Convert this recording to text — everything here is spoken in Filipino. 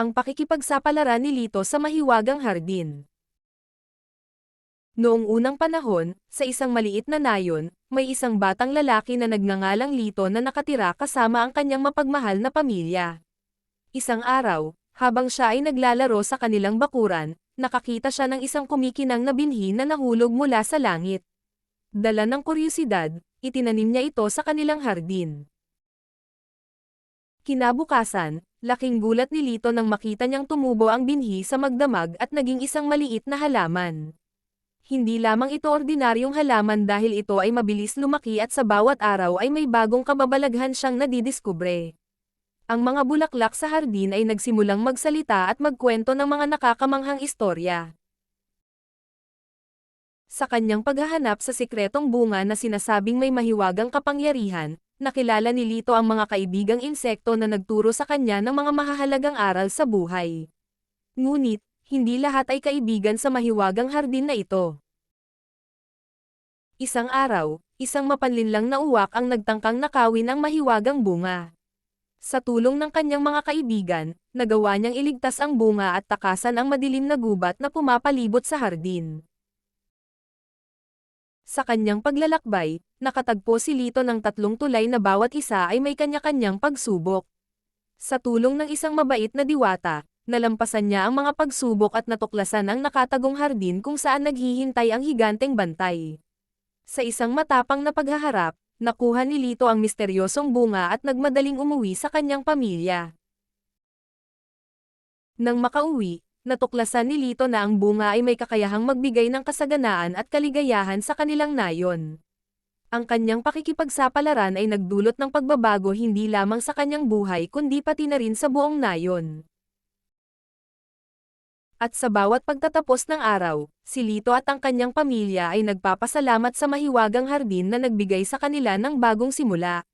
Ang pakikipagsapalaran ni Lito sa mahiwagang hardin. Noong unang panahon, sa isang maliit na nayon, may isang batang lalaki na nagngangalang Lito na nakatira kasama ang kanyang mapagmahal na pamilya. Isang araw, habang siya ay naglalaro sa kanilang bakuran, nakakita siya ng isang kumikinang na binhi na nahulog mula sa langit. Dala ng kuryusidad, itinanim niya ito sa kanilang hardin. Kinabukasan, laking gulat ni Lito nang makita niyang tumubo ang binhi sa magdamag at naging isang maliit na halaman. Hindi lamang ito ordinaryong halaman dahil ito ay mabilis lumaki at sa bawat araw ay may bagong kababalaghan siyang nadidiskubre. Ang mga bulaklak sa hardin ay nagsimulang magsalita at magkwento ng mga nakakamanghang istorya. Sa kanyang paghahanap sa sikretong bunga na sinasabing may mahiwagang kapangyarihan, nakilala ni Lito ang mga kaibigang insekto na nagturo sa kanya ng mga mahahalagang aral sa buhay. Ngunit, hindi lahat ay kaibigan sa mahiwagang hardin na ito. Isang araw, isang mapanlinlang na uwak ang nagtangkang nakawin ang mahiwagang bunga. Sa tulong ng kanyang mga kaibigan, nagawa niyang iligtas ang bunga at takasan ang madilim na gubat na pumapalibot sa hardin. Sa kanyang paglalakbay, nakatagpo si Lito ng 3 tulay na bawat isa ay may kanya-kanyang pagsubok. Sa tulong ng isang mabait na diwata, nalampasan niya ang mga pagsubok at natuklasan ang nakatagong hardin kung saan naghihintay ang higanteng bantay. Sa isang matapang na paghaharap, nakuha ni Lito ang misteryosong bunga at nagmadaling umuwi sa kanyang pamilya. Nang makauwi, natuklasan ni Lito na ang bunga ay may kakayahang magbigay ng kasaganaan at kaligayahan sa kanilang nayon. Ang kanyang pakikipagsapalaran ay nagdulot ng pagbabago hindi lamang sa kanyang buhay kundi pati na rin sa buong nayon. At sa bawat pagtatapos ng araw, si Lito at ang kanyang pamilya ay nagpapasalamat sa mahiwagang hardin na nagbigay sa kanila ng bagong simula.